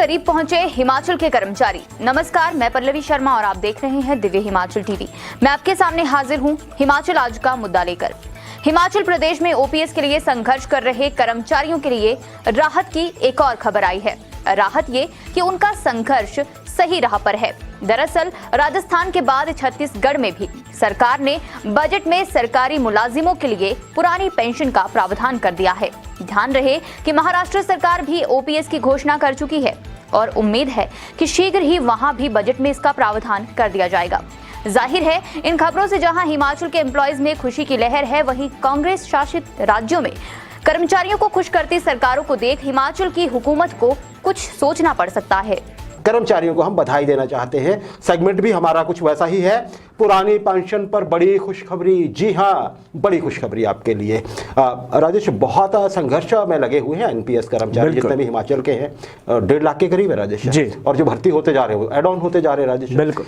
करीब पहुंचे हिमाचल के कर्मचारी। नमस्कार, मैं पल्लवी शर्मा और आप देख रहे हैं दिव्य हिमाचल टीवी। मैं आपके सामने हाजिर हूं हिमाचल आज का मुद्दा लेकर। हिमाचल प्रदेश में ओपीएस के लिए संघर्ष कर रहे कर्मचारियों के लिए राहत की एक और खबर आई है। राहत ये कि उनका संघर्ष सही राह पर है। दरअसल राजस्थान के बाद छत्तीसगढ़ में भी सरकार ने बजट में सरकारी मुलाजिमों के लिए पुरानी पेंशन का प्रावधान कर दिया है। ध्यान रहे कि महाराष्ट्र सरकार भी ओपीएस की घोषणा कर चुकी है और उम्मीद है कि शीघ्र ही वहां भी बजट में इसका प्रावधान कर दिया जाएगा। जाहिर है इन खबरों से जहां हिमाचल के एम्प्लॉयज में खुशी की लहर है, वहीं कांग्रेस शासित राज्यों में कर्मचारियों को खुश करती सरकारों को देख हिमाचल की हुकूमत को कुछ सोचना पड़ सकता है। कर्मचारियों को हम बधाई देना चाहते हैं। सेगमेंट भी हमारा कुछ वैसा ही है। पुरानी पेंशन पर बड़ी खुशखबरी। जी हाँ, बड़ी खुशखबरी आपके लिए। राजेश, बहुत संघर्ष में लगे हुए हैं एनपीएस कर्मचारी जितने भी हिमाचल के हैं। 1.5 लाख के करीब है राजेश जी। और जो भर्ती होते जा रहे हो, एड ऑन होते जा रहे हैं राजेश। बिल्कुल।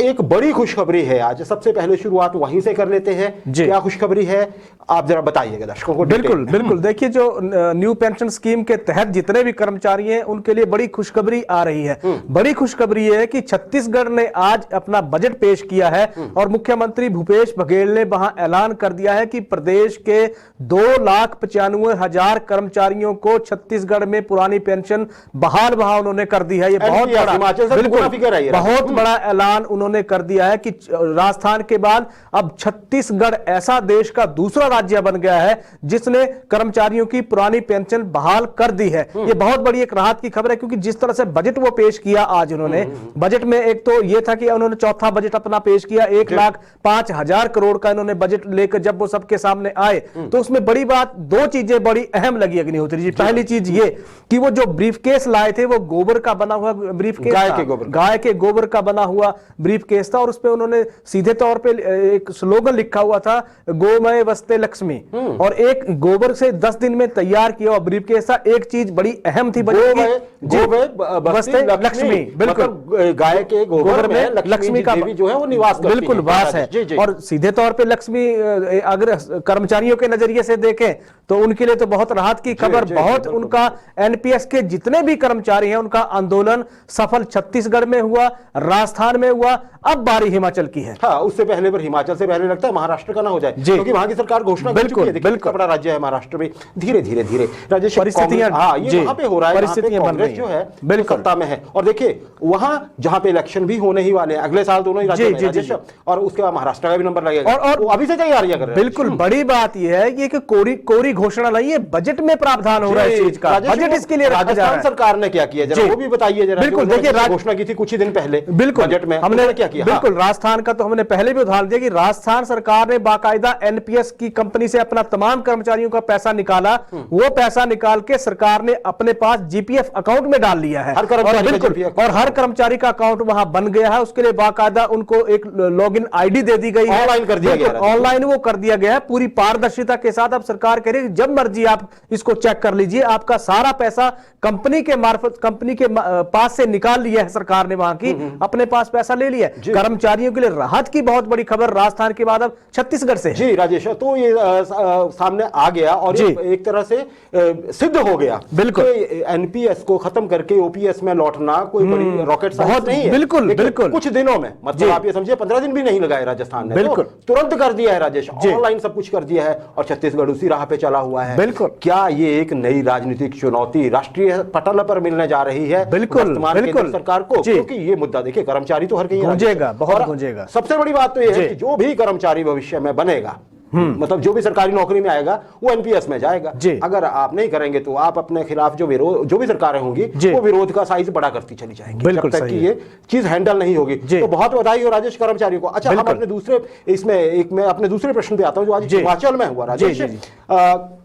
एक बड़ी खुशखबरी है आज। सबसे पहले शुरुआत वहीं से कर लेते हैं। क्या खुशखबरी है, आप जरा बताइएगा दर्शकों को। बिल्कुल बिल्कुल। देखिए, जो न्यू पेंशन स्कीम के तहत जितने भी कर्मचारी हैं उनके लिए बड़ी खुशखबरी आ रही है। बड़ी खुशखबरी है कि छत्तीसगढ़ ने आज अपना बजट पेश किया है और मुख्यमंत्री भूपेश बघेल ने वहां ऐलान कर दिया है कि प्रदेश के 2,95,000 कर्मचारियों को छत्तीसगढ़ में पुरानी पेंशन बहाल उन्होंने कर दी है। ये बहुत बड़ा, बिल्कुल बहुत बड़ा ऐलान उन्होंने कर दिया है कि राजस्थान के बाद अब छत्तीसगढ़ ऐसा देश का दूसरा राज्य बन गया है जिसने कर्मचारियों की पुरानी पेंशन बहाल कर दी है। ये बहुत बड़ी एक राहत की खबर है, क्योंकि जिस तरह से बजट वो पेश किया आज उन्होंने, बजट में एक तो ये था कि उन्होंने चौथा बजट अपना पेश किया, 1,05,000 करोड़ का इन्होंने बजट लेकर जब वो सबके सामने आए तो उसमें बड़ी बात, दो चीजें बड़ी अहम लगी अग्निहोत्री जी। पहली चीज ये कि वो जो ब्रीफकेस लाए थे वो गोबर का बना हुआ ब्रीफकेस, गाय के गोबर का बना हुआ ब्रीफकेस था और उसपे उन्होंने सीधे तौर पे एक स्लोगन लिखा हुआ था, गोमय वस्ते लक्ष्मी। और एक गोबर से 10 दिन में तैयार किया हुआ ब्रीफकेस था। एक चीज बड़ी अहम थी बजट की, लक्ष्मी, बिल्कुल गाय के गोबर में लक्ष्मी का देवी जो है वो निवास करती है, बिल्कुल वास है। और सीधे तौर पे लक्ष्मी अगर कर्मचारियों के नजरिए से देखें तो उनके लिए तो बहुत राहत की खबर। बहुत उनका एनपीएस के जितने भी कर्मचारी हैं उनका आंदोलन सफल छत्तीसगढ़ में हुआ, राजस्थान में हुआ, अब बारी हिमाचल की है। हाँ, उससे पहले पर हिमाचल से पहले लगता है महाराष्ट्र का ना हो जाए, क्योंकि वहां की सरकार घोषणा कर चुकी है। बिल्कुल बड़ा राज्य है महाराष्ट्र में। धीरे धीरे राजेश परिस्थितियां वहां पे हो रहा है, परिस्थितियां कांग्रेस जो है बिल्कुल सत्ता में है। और देखिए वहां जहां पे इलेक्शन भी होने ही वाले हैं अगले साल दोनों ही राज्यों में, और उसके बाद महाराष्ट्र का भी नंबर लगेगा और वो अभी से तैयारियां कर रहे हैं। बिल्कुल बड़ी बात यह है कि कोरी घोषणा नहीं है, बजट में प्रावधान हो रहा है इस चीज का। बजट इसके लिए राजस्थान सरकार ने क्या किया, जरा वो भी बताइए जरा। बिल्कुल, देखिए घोषणा की थी कुछ ही दिन पहले बिल्कुल बजट में, हमने क्या किया। बिल्कुल राजस्थान का तो हमने पहले भी उदाहरण दिया कि राजस्थान सरकार ने बाकायदा एनपीएस की कंपनी से अपना तमाम कर्मचारियों का पैसा निकाला। वो पैसा निकाल के सरकार ने अपने पास जीपीएफ अकाउंट में डाल लिया है और हर कर्मचारी का अकाउंट वहां बन गया है। उसके लिए बाकायदा उनको एक लॉगिन आईडी दे दी गई है, ऑनलाइन कर दिया गया है, ऑनलाइन वो कर दिया गया है पूरी पारदर्शिता के साथ। अब सरकार कह रही है जब मर्जी आप इसको चेक कर लीजिए, आपका सारा पैसा कंपनी के मार्फत, कंपनी के पास से निकाल लिया है सरकार ने, वहां की अपने पास पैसा ले लिया। कर्मचारियों के लिए राहत की बहुत बड़ी खबर राजस्थान के बाद अब छत्तीसगढ़ से। जी राजेश, तो ये सामने आ गया और एक तरह से सिद्ध हो गया। बिल्कुल, एनपीएस को खत्म करके ओपीएस में लौटना कोई बड़ी रॉकेट साइंस नहीं है। बिल्कुल बिल्कुल, कुछ दिनों में, मतलब आप ये समझिए 15 दिन भी नहीं लगाए राजस्थान ने, बिल्कुल तुरंत कर दिया है राजेश, ऑनलाइन सब कुछ कर दिया है और छत्तीसगढ़ उसी राह पे चला हुआ है। बिल्कुल, क्या ये एक नई राजनीतिक चुनौती राष्ट्रीय पटल पर मिलने जा रही है वर्तमान सरकार को? क्योंकि ये मुद्दा देखिए, कर्मचारी तो हर कहीं गूंजेगा, बहुत गूंजेगा। सबसे बड़ी बात तो ये है कि जो भी कर्मचारी भविष्य में बनेगा, मतलब जो भी सरकारी नौकरी में आएगा वो एनपीएस में जाएगा। अगर आप नहीं करेंगे तो आप अपने खिलाफ जो भी सरकारें होंगी वो विरोध का साइज बड़ा करती चली जाएंगी जब तक कि ये चीज हैंडल नहीं होगी। तो बहुत बधाई हो राजेश कर्मचारियों को। अच्छा, हम अपने मैं अपने दूसरे प्रश्न पे आता हूं जो आज हिमाचल में हुआ राजेश।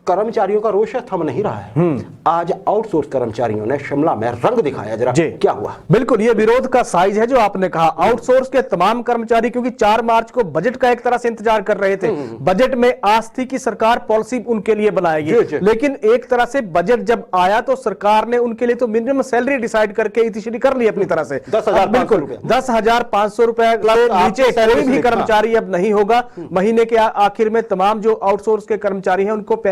कर्मचारियों का रोष थम नहीं रहा है। आज आउटसोर्स कर्मचारियों ने शिमला में रंग दिखाया, जरा क्या हुआ? बिल्कुल, ये विरोध का साइज है जो आपने कहा। आउटसोर्स के तमाम कर्मचारी, क्योंकि 4 मार्च को बजट का एक तरह से इंतजार कर रहे थे, बजट में आस थी कि सरकार पॉलिसी उनके लिए बनाएगी, लेकिन एक तरह से बजट जब आया तो सरकार ने उनके लिए तो मिनिमम सैलरी डिसाइड करके इतिश्री कर ली अपनी तरह से। 10,500 रुपए नीचे कोई भी कर्मचारी अब नहीं होगा। महीने के आखिर में तमाम जो आउटसोर्स के कर्मचारी हैं उनको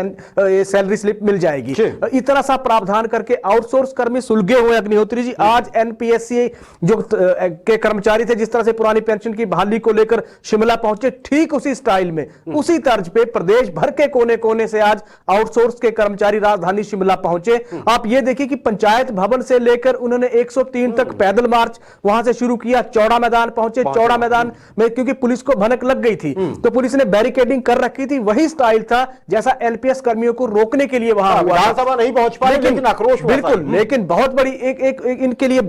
सैलरी स्लिप मिल जाएगी। इतना सा प्रावधान करके आउटसोर्स कर्मी सुलगे हुए अग्निहोत्री जी। आज एनपीएससी जो के कर्मचारी थे, जिस तरह से पुरानी पेंशन की बहाली को लेकर शिमला पहुंचे, ठीक उसी स्टाइल में उसी तर्ज पे प्रदेश भर के कोने कोने से आज आउटसोर्स के कर्मचारी राजधानी शिमला पहुंचे। आप ये देखिए कि पंचायत भवन से लेकर उन्होंने 103 तक पैदल मार्च वहां से शुरू किया, चौड़ा मैदान पहुंचे। चौड़ा मैदान में क्योंकि पुलिस को भनक लग गई थी तो पुलिस ने बैरिकेडिंग कर रखी थी। वही स्टाइल था जैसा एनपीएस कर्मियों को रोकने के लिए वहां हुआ। विधानसभा नहीं पहुंच पाए, लेकिन आक्रोश बिल्कुल, लेकिन बहुत बड़ी एक इनके लिए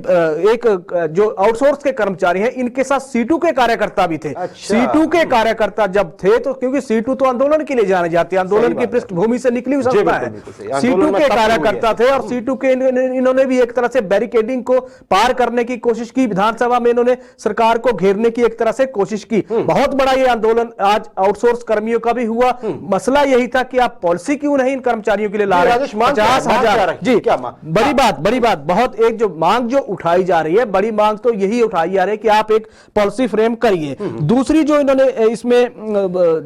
एक जो आउटसोर्स के कर्मचारी हैं इनके साथ सीटू के कार्यकर्ता भी थे। सीटू के कार्यकर्ता जब थे तो क्योंकि सीटू तो आंदोलन के लिए जाने जाते हैं, आंदोलन की पृष्ठभूमि से निकली हुई संस्था है। सीटू के कार्यकर्ता थे और सीटू के इन्होंने भी एक तरह से बैरिकेडिंग को पार करने की कोशिश की। विधानसभा में इन्होंने सरकार को घेरने की एक तरह से कोशिश की। बहुत बड़ा ये आंदोलन आज आउटसोर्स कर्मियों का भी हुआ। मसला यही था कि आप पॉलिसी क्यों नहीं इन कर्मचारियों के लिए ला रहे? 50,000 जी, क्या बड़ी बात बहुत एक जो मांग जो उठाई जा रही है, बड़ी मांग तो यही उठाई जा रही है कि आप एक पॉलिसी फ्रेम करिए। दूसरी जो इन्होंने इसमें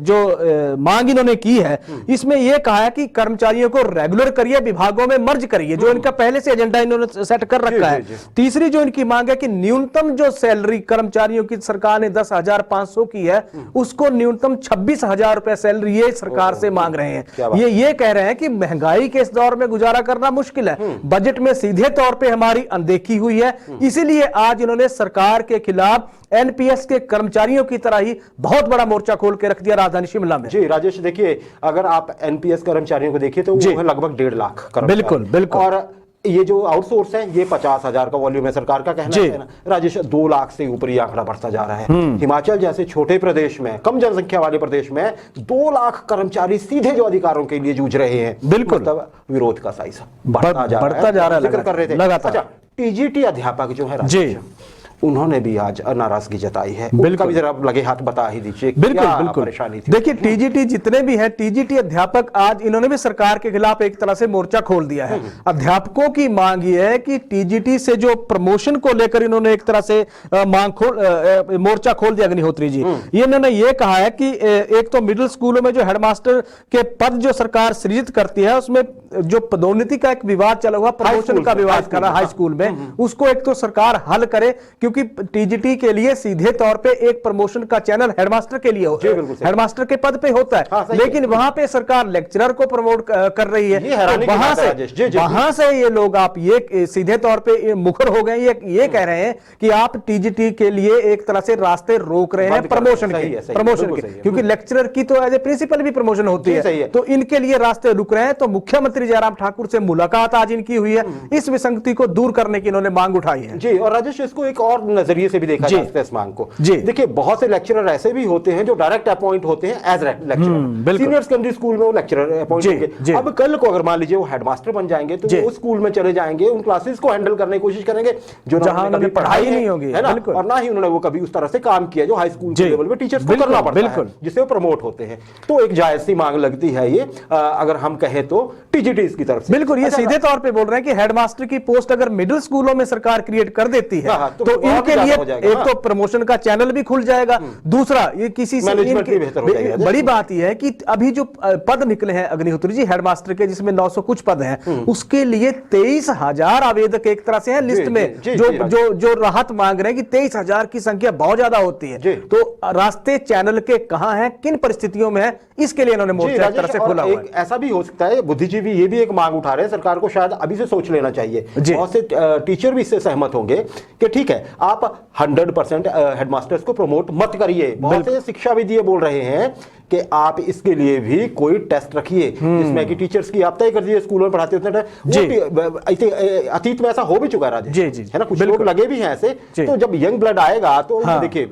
जो मांग इन्होंने की है, इसमें यह कहा है कि कर्मचारियों को रेगुलर करिए, विभागों में मर्ज करिए, जो इनका पहले से एजेंडा इन्होंने सेट कर रखा है। तीसरी जो इनकी मांग है कि न्यूनतम जो सैलरी कर्मचारियों की सरकार ने 10,500 की है, उसको न्यूनतम 26,000 रुपए सैलरी ये सरकार से मांग रहे हैं। ये कह रहे हैं कि महंगाई के इस दौर में गुजारा करना मुश्किल है, बजट में सीधे तौर पे हमारी अनदेखी हुई है, इसीलिए आज इन्होंने सरकार के खिलाफ एनपीएस के कर्मचारियों की तरह ही बहुत बड़ा मोर्चा खोल के रख दिया राजधानी शिमला में। जी राजेश, देखिए अगर आप एनपीएस कर्मचारियों को देखिए तो वो है लगभग 1.5 लाख। बिल्कुल बिल्कुल। और ये जो आउटसोर्स है ये 50,000 का वॉल्यूम है, सरकार का कहना है ना राजेश। 2 लाख से ऊपर ये आंकड़ा बढ़ता जा रहा है। हिमाचल जैसे छोटे प्रदेश में, कम जनसंख्या वाले प्रदेश में 2 लाख कर्मचारी सीधे जो अधिकारों के लिए जूझ रहे हैं। बिल्कुल, मतलब विरोध का साइज बढ़ता जा रहा है। जिक्र कर रहे थे लगातार टीजीटी अध्यापक जो है राजेश, उन्होंने भी आज नाराजगी जताई है। उनका भी जरा लगे हाथ बता ही दीजिए। बिल्कुल परेशानी थी। देखिए टीजीटी जितने भी हैं, टीजीटी अध्यापक आज इन्होंने भी सरकार के खिलाफ एक तरह से मोर्चा खोल दिया है। अध्यापकों की मांग ये है कि टीजीटी से जो प्रमोशन को लेकर इन्होंने एक तरह से मोर्चा खोल दिया अग्निहोत्री जी। इन्होंने ये कहा है कि एक तो मिडिल स्कूलों में जो हेडमास्टर के पद जो सरकार सृजित करती है, उसमें जो पदोन्नति का एक विवाद चला हुआ, प्रमोशन का विवाद कर रहा हाई स्कूल में, उसको एक तो सरकार हल करे, क्योंकि टीजीटी के लिए सीधे तौर पे एक प्रमोशन का चैनल हेडमास्टर के लिए हेडमास्टर के पद पे होता है। हाँ, लेकिन वहां पे सरकार लेक्चरर को प्रमोट कर रही है। तो वहां से ये लोग आप ये सीधे तौर पे मुखर हो गए। ये कह रहे हैं कि आप टीजीटी के लिए एक तरह से रास्ते रोक रहे हैं प्रमोशन के, क्योंकि लेक्चरर की तो एज ए प्रिंसिपल भी प्रमोशन होती है, तो इनके लिए रास्ते रुक रहे हैं। तो मुख्यमंत्री जयराम ठाकुर से मुलाकात आज इनकी हुई है, इस विसंगति को दूर करने की इन्होंने मांग उठाई है। जी, और राजेश इसको एक और नजरिए से भी देखा जा सकता है इस मांग को। देखिए बहुत से लेक्चरर ऐसे भी होते हैं जो डायरेक्ट अपॉइंट होते हैं as lecturer. Senior secondary school में वो लेक्चरर अपॉइंट होंगे। अब कल को अगर मान लीजिए वो हेडमास्टर बन जाएंगे तो वो स्कूल में चले जाएंगे, उन क्लासेस को हैंडल करने की कोशिश करेंगे जो जहां उन्होंने पढ़ाई नहीं होगी, है ना, और ना ही उन्होंने वो कभी उस तरह से काम किया जो हाई स्कूल के लेवल पे टीचर्स को करना पड़ता है, जिससे वो प्रमोट होते हैं। तो एक जायज सी मांग लगती है ये, अगर हम कहें तो टीजीटी की तरफ से। बिल्कुल, ये सीधे तौर पे बोल रहे हैं कि हेडमास्टर की पोस्ट अगर मिडिल स्कूलों में सरकार क्रिएट कर देती है तो इनके लिए एक तो प्रमोशन का चैनल भी खुल जाएगा, दूसरा ये किसी से बड़ी बात यह है कि अभी जो पद निकले हैं अग्निहोत्री जी हेडमास्टर के, जिसमें 900 कुछ पद हैं, उसके लिए 23,000 आवेदक एक तरह से हैं लिस्ट में, जो राहत मांग रहे हैं कि 23,000 की संख्या बहुत ज्यादा होती है। तो रास्ते चैनल के कहां हैं, किन परिस्थितियों में है, इसके लिए इन्होंने मोर्चा एक तरह से खोला हुआ है। ऐसा भी हो सकता है बुद्धिजीवी ये भी एक मांग उठा रहे हैं, सरकार को शायद अभी से सोच लेना चाहिए। बहुत से टीचर भी इससे सहमत होंगे कि ठीक है आप 100% हेडमास्टर्स को प्रमोट मत करिए। बहुत से शिक्षाविद ये बोल रहे हैं कि आप इसके लिए भी कोई टेस्ट रखिए जिसमें कि टीचर्स की आप तय कर दीजिए, स्कूलों में पढ़ाते होते हैं। अतीत में ऐसा हो भी चुका है राजेश, है ना, कुछ लोग लगे भी हैं ऐसे। तो जब यंग ब्लड आएगा तो देखिए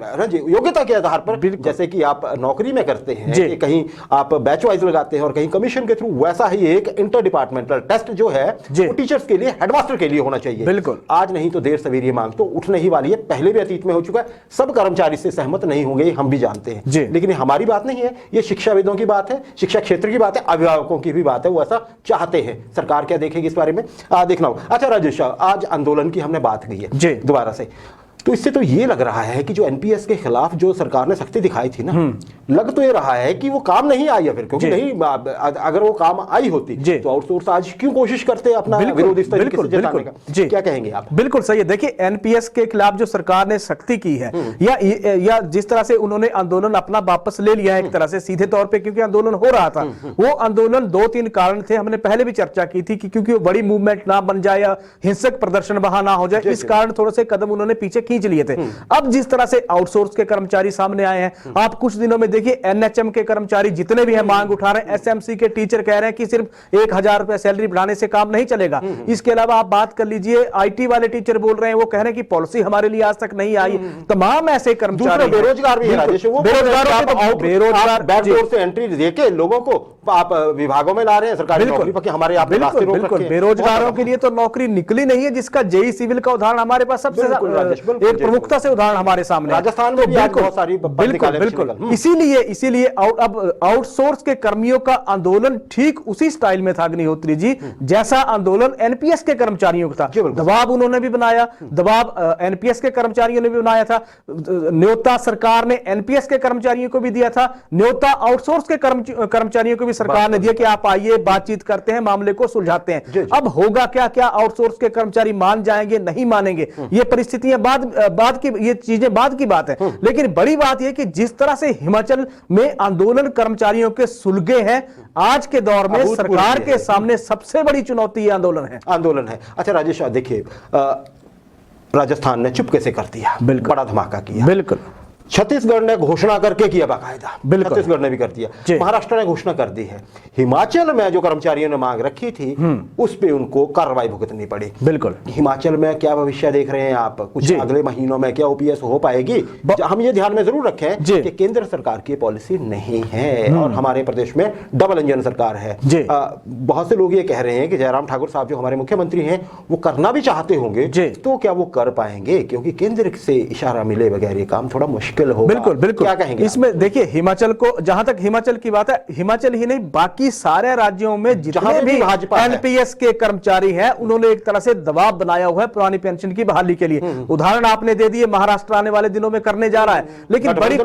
योग्यता के आधार पर, जैसे कि आप नौकरी में करते हैं कि कहीं आप बैच वाइज लगाते हैं और कहीं कमीशन के थ्रू, वैसा ही एक इंटर डिपार्टमेंटल टेस्ट जो है वो टीचर्स के लिए, हेडमास्टर के लिए होना चाहिए। बिल्कुल, आज नहीं तो देर सवेर ये मांग तो उठने ही वाली है, पहले भी अतीत में हो चुका है। सब कर्मचारी से सहमत नहीं होंगे, हम भी जानते हैं, लेकिन हमारी बात नहीं है, ये शिक्षाविदों की बात है, शिक्षा क्षेत्र की बात है, अभिभावकों की भी बात है, वो ऐसा चाहते हैं। सरकार क्या देखेगी इस बारे में देखना होगा। अच्छा राजेश, आज आंदोलन की हमने बात की है दोबारा से, तो इससे तो ये लग रहा है कि जो एनपीएस के खिलाफ जो सरकार ने सख्ती दिखाई थी ना, लग तो ये रहा है कि वो काम नहीं आई है फिर, क्योंकि नहीं अगर वो काम आई होती तो आउटसोर्स आज क्यों कोशिश करते अपना विरोध इस तरीके से जताने का। क्या कहेंगे आप? बिल्कुल सही है। देखिए एनपीएस के खिलाफ जो सरकार ने सख्ती की है या जिस तरह से उन्होंने आंदोलन अपना वापस ले लिया है एक तरह से सीधे तौर पे, क्योंकि आंदोलन हो रहा था, वो आंदोलन 2-3 कारण थे, हमने पहले भी चर्चा की थी कि क्योंकि वो बड़ी मूवमेंट ना बन जाए या हिंसक प्रदर्शन वहां ना हो जाए, इस कारण थोड़े से कदम उन्होंने पीछे खींच लिए थे। अब जिस तरह से आउटसोर्स के कर्मचारी सामने आए हैं, आप कुछ दिनों में देखिए एनएचएम के कर्मचारी जितने भी हैं मांग उठा रहे हैं, एसएमसी के टीचर कह रहे हैं कि सिर्फ 1000 रुपए सैलरी बढ़ाने से काम नहीं चलेगा। इसके अलावा आप बात कर लीजिए आईटी वाले टीचर बोल रहे हैं, वो कह रहे हैं कि पॉलिसी हमारे लिए आज तक नहीं आई। तमाम ऐसे कर्मचारी, बेरोजगार भी है, बेरोजगार बैकडोर से एंट्री देके लोगों को आप विभागों में ला रहे हैं, सरकारी नौकरी पर हमारे आप बिल्कुल बेरोजगारों के लिए तो नौकरी निकली नहीं है, जिसका जेई सिविल का उदाहरण हमारे पास सबसे एक प्रमुखता से उदाहरण हमारे सामने, राजस्थान में भी आज बहुत सारी बिल्कुल। इसीलिए अब आउटसोर्स के कर्मियों का आंदोलन ठीक उसी स्टाइल में था अग्निहोत्री जी, जैसा आंदोलन एनपीएस के कर्मचारियों का था। दबाव उन्होंने भी बनाया, दबाव एनपीएस के कर्मचारियों ने भी बनाया था, न्योता सरकार ने एनपीएस के कर्मचारियों को भी दिया था, न्योता आउटसोर्स के कर्मचारियों को भी सरकार ने दिया कि आप आइए बातचीत करते हैं, मामले को सुलझाते हैं। अब होगा क्या आउटसोर्स के कर्मचारी मान जाएंगे नहीं मानेंगे, ये परिस्थितियां बाद की, ये चीजें बाद की बात है। लेकिन बड़ी बात यह कि जिस तरह से हिमाचल में आंदोलन कर्मचारियों के सुलगे हैं, आज के दौर में सरकार के सामने सबसे बड़ी चुनौती आंदोलन है। अच्छा राजेश, देखिए राजस्थान ने चुपके से कर दिया, बड़ा धमाका किया। बिल्कुल। छत्तीसगढ़ ने घोषणा करके किया बाकायदा, छत्तीसगढ़ ने भी कर दिया, महाराष्ट्र ने घोषणा कर दी है। हिमाचल में जो कर्मचारियों ने मांग रखी थी उस पे उनको कार्रवाई भुगतनी पड़ी। बिल्कुल। हिमाचल में क्या भविष्य देख रहे हैं आप? कुछ अगले महीनों में क्या ओपीएस हो पाएगी? हम ये ध्यान में जरूर रखें कि केंद्र सरकार की पॉलिसी नहीं है और हमारे प्रदेश में डबल इंजन सरकार है। बहुत से लोग ये कह रहे हैं कि जयराम ठाकुर साहब जो हमारे मुख्यमंत्री हैं वो करना भी चाहते होंगे, तो क्या वो कर पाएंगे? क्योंकि केंद्र से इशारा मिले बगैर ये काम थोड़ा मुश्किल होगा। बिल्कुल। क्या कहेंगे इसमें? देखिए हिमाचल को, जहां तक हिमाचल की बात है, हिमाचल ही नहीं बाकी सारे राज्यों में जितने भी एनपीएस के कर्मचारी हैं उन्होंने एक तरह से दबाव बनाया हुआ है पुरानी पेंशन की बहाली के लिए। उदाहरण आपने दे दिए, महाराष्ट्र आने वाले दिनों में करने जा रहा है, लेकिन बड़ी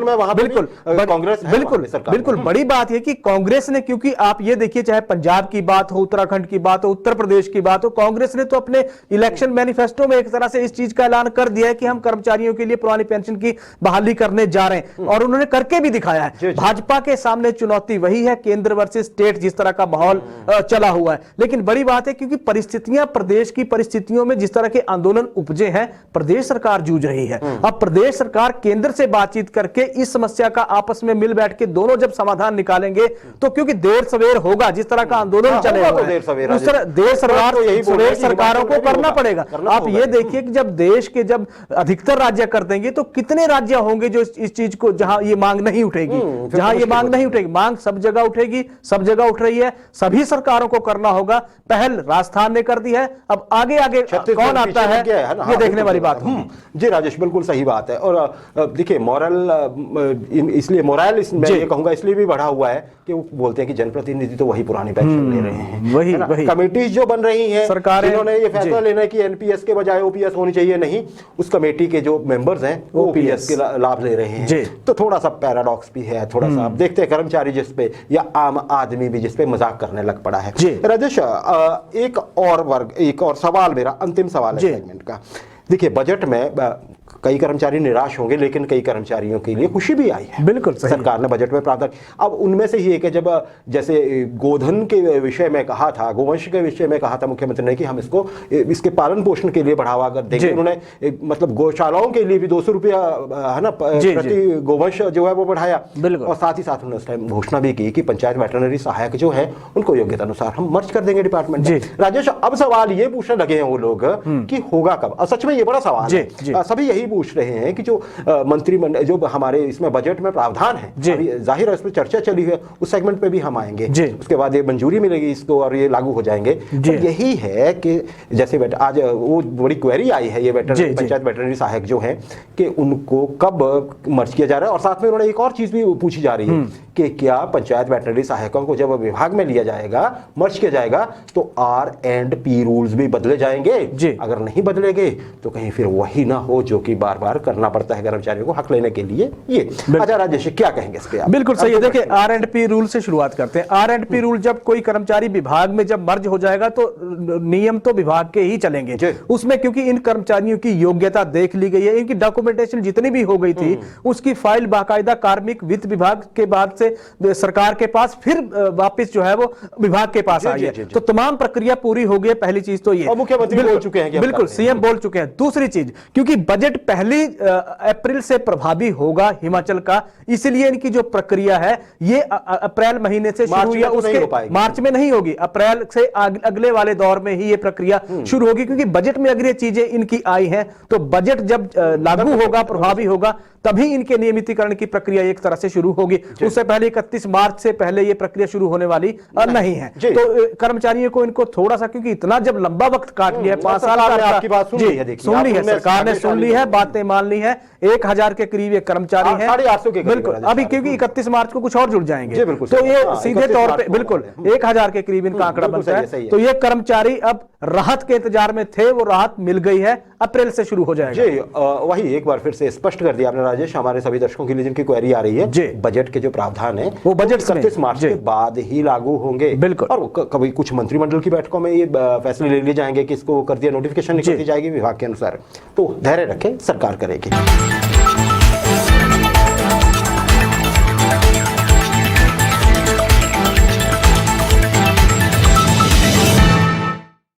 बिल्कुल बड़ी बात है कि कांग्रेस ने, क्योंकि आप ये देखिए चाहे पंजाब की बात हो, उत्तराखंड की बात हो, उत्तर प्रदेश की बात हो, कांग्रेस ने तो अपने इलेक्शन मैनिफेस्टो में एक तरह से इस चीज का ऐलान कर दिया है कि हम कर्मचारियों के लिए पुरानी पेंशन की बहाली करने जा रहे हैं और उन्होंने करके भी दिखाया है। भाजपा के सामने चुनौती वही है, केंद्र वर्सेस स्टेट जिस तरह का माहौल चला हुआ है। लेकिन बड़ी बात है क्योंकि परिस्थितियां, प्रदेश की परिस्थितियों में जिस तरह के आंदोलन उपजे हैं, प्रदेश सरकार जूझ रही है। अब प्रदेश सरकार केंद्र से बातचीत करके इस समस्या का आपस में मिल बैठ के दोनों जब समाधान निकालेंगे तो, क्योंकि देर सवेर होगा, जिस तरह का आंदोलन चलेगा देर सवेर सरकारों को करना पड़ेगा। आप ये देखिए कि जब देश के जब अधिकतर राज्य कर देंगे तो कितने राज्य होंगे जो इस चीज को, जहां ये मांग नहीं उठेगी, जहां ये मांग नहीं उठेगी। मांग सब जगह उठेगी, सब जगह उठ रही है, सभी सरकारों को करना होगा। पहल राजस्थान ने कर दी है, अब आगे आगे कौन आता है ये देखने वाली बात है। जी राजेश, बिल्कुल सही बात है। और देखिए मोरल, इसलिए मोरल मैं ये कहूंगा इसलिए भी बढ़ा हुआ है कि वो बोलते हैं कि जनप्रतिनिधि तो वही पुरानी पेंशन ले रहे हैं, वही कमेटी जो बन रही है, सरकार जिन्होंने ये फैसला लेना है कि एनपीएस के बजाय ओपीएस होनी चाहिए, नहीं, उस कमेटी के जो मेंबर्स हैं वो ओपीएस के लाभ ले रहे हैं। तो थोड़ा सा पैराडॉक्स भी है, थोड़ा सा आप देखते हैं कर्मचारी जिस पे या आम आदमी भी जिस पे मजाक करने लग पड़ा है। राजेश, एक और सवाल, मेरा अंतिम सवाल है सेगमेंट का। देखिए बजट में कई कर्मचारी निराश होंगे, लेकिन कई कर्मचारियों के लिए खुशी भी आई है। बिल्कुल सरकार ने बजट में प्रावधान, अब उनमें से ही एक है, जब जैसे गोधन के विषय में कहा था, गोवंश के विषय में कहा था मुख्यमंत्री ने कि हम इसके पालन पोषण के लिए बढ़ावा अगर देंगे। उन्होंने मतलब गौशालाओं के लिए भी 200 रुपया है ना प्रति गोवंश जो है वो बढ़ाया, और साथ ही साथ उन्होंने उस टाइम घोषणा भी की कि पंचायत वेटरनरी सहायक जो है उनको योग्यता अनुसार हम मर्ज कर देंगे डिपार्टमेंट में। राजेश, अब सवाल ये पूछने लगे हैं वो लोग कि होगा कब? सच में ये बड़ा सवाल है, सभी यही पूछ रहे हैं कि जो मंत्रिमंडल, जो हमारे इसमें बजट में प्रावधान है, जाहिर है इस पर चर्चा चली है, उस सेगमेंट पे भी हम आएंगे, उसके बाद ये मंजूरी मिलेगी इसको और ये लागू हो जाएंगे। तो यही है कि जैसे आज वो बड़ी क्वेरी आई है, ये पंचायत वेटरनरी सहायक जो है कि उनको कब मर्ज किया जा रहा है, और साथ में उन्होंने एक और चीज भी पूछी जा रही है कि क्या पंचायत वेटनरी सहायकों को जब विभाग में लिया जाएगा, मर्ज किया जाएगा, तो R&P रूल्स भी बदले जाएंगे जी। अगर नहीं बदलेंगे तो कहीं फिर वही ना हो जो कि बार बार करना पड़ता है कर्मचारियों को हक लेने के लिए। ये अच्छा राजेश, क्या कहेंगे इस पे आप? बिल्कुल सही है। देखिए, R&P रूल से शुरुआत करते हैं। R&P रूल, जब कोई कर्मचारी विभाग में जब मर्ज हो जाएगा तो नियम तो विभाग के ही चलेंगे उसमें, क्योंकि इन कर्मचारियों की योग्यता देख ली गई है, इनकी डॉक्यूमेंटेशन जितनी भी हो गई थी उसकी फाइल बाकायदा कार्मिक वित्त विभाग के बाद से सरकार के पास, फिर वापस जो है वो विभाग के पास आई है। तो तमाम प्रक्रिया पूरी हो गई है। पहली चीज तो ये, मुख्यमंत्री बोल चुके हैं, बिल्कुल सीएम बोल चुके हैं। दूसरी चीज, क्योंकि बजट पहली अप्रैल से प्रभावी होगा हिमाचल का, इसलिए इनकी जो प्रक्रिया है ये अप्रैल महीने से शुरू हुई है, उसके मार्च में नहीं होगी, अप्रैल से अगले वाले दौर में ही ये प्रक्रिया शुरू होगी, क्योंकि बजट में अगर ये चीजें इनकी आई हैं तो बजट जब लागू होगा, प्रभावी होगा, तभी इनके नियमितीकरण की प्रक्रिया एक तरह से शुरू होगी। उससे पहले 31 मार्च से पहले ये प्रक्रिया शुरू होने वाली नहीं है। तो कर्मचारियों को इनको थोड़ा सा, क्योंकि इतना जब लंबा वक्त काट लिया, 5 साल आपकी बात सुन ली है, सुन ली है सरकार ने, सुन ली है, बातें मान ली है। 1000 के करीब ये कर्मचारी हैं, 850 के बिल्कुल, अभी क्योंकि 31 मार्च को कुछ और जुड़ जाएंगे, तो ये सीधे तौर पे बिल्कुल 1000 के करीब इनका आंकड़ा बनता है। तो ये कर्मचारी अब राहत के इंतजार में थे, वो राहत मिल गई है, अप्रैल से शुरू हो जाएगा। जी, वही एक बार फिर से स्पष्ट कर दिया आपने राजेश, हमारे सभी दर्शकों के लिए जिनकी क्वेरी आ रही है। बजट के जो प्रावधान है वो बजट 31 मार्च के बाद ही लागू होंगे, बिल्कुल। और कभी कुछ मंत्रिमंडल की बैठकों में ये फैसले ले लिए जाएंगे कि इसको कर दिया, नोटिफिकेशन निकल दी जाएगी विभाग के अनुसार। तो धैर्य रखें, सरकार करेगी।